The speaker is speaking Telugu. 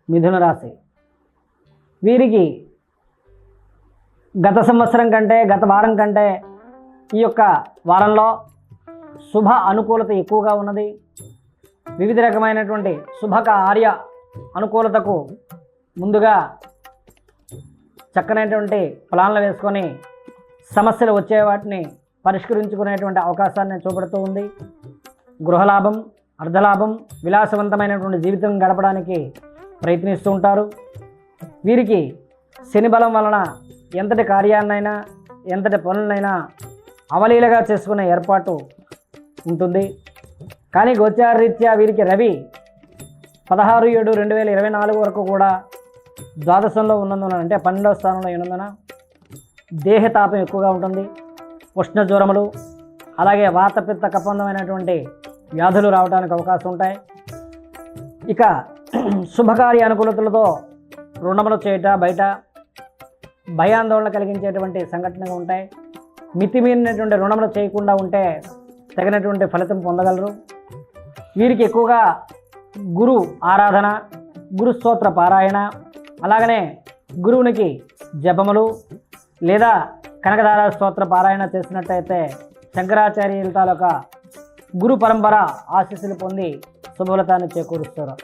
మిథున రాశి వీరికి గత సంవత్సరం కంటే గత వారం కంటే ఈ యొక్క వారంలో శుభ అనుకూలత ఎక్కువగా ఉన్నది. వివిధ రకమైనటువంటి శుభకార్య అనుకూలతకు ముందుగా చక్కనైనటువంటి ప్లాన్లు వేసుకొని సమస్యలు వచ్చే వాటిని పరిష్కరించుకునేటువంటి అవకాశాన్ని చూపెడుతూ ఉంది. గృహలాభం, అర్ధలాభం, విలాసవంతమైనటువంటి జీవితం గడపడానికి ప్రయత్నిస్తూ ఉంటారు. వీరికి శని బలం వలన ఎంతటి కార్యాన్నైనా ఎంతటి పనులనైనా అవలీలగా చేసుకునే ఏర్పాటు ఉంటుంది. కానీ గోచారరీత్యా వీరికి రవి 16/7/2024 వరకు కూడా ద్వాదశంలో ఉన్నందున, అంటే 12వ స్థానంలో ఉన్నందున దేహతాపం ఎక్కువగా ఉంటుంది. ఉష్ణ జ్వరములు, అలాగే వాతపిత్త కపందమైనటువంటి వ్యాధులు రావడానికి అవకాశం ఉంటాయి. ఇక శుభకార్య అనుకూలతలతో రుణములు చేయట, బయట భయాందోళన కలిగించేటువంటి సంఘటనలు ఉంటాయి. మితిమీరినటువంటి రుణములు చేయకుండా ఉంటే తగినటువంటి ఫలితం పొందగలరు. వీరికి ఎక్కువగా గురు ఆరాధన, గురు స్తోత్ర పారాయణ, అలాగనే గురువునికి జపములు లేదా కనకదార స్తోత్ర పారాయణ చేసినట్టయితే శంకరాచార్యుల తాలూకా గురు పరంపర ఆశీస్సులు పొంది శుభఫలితాన్ని చేకూరుస్తారు.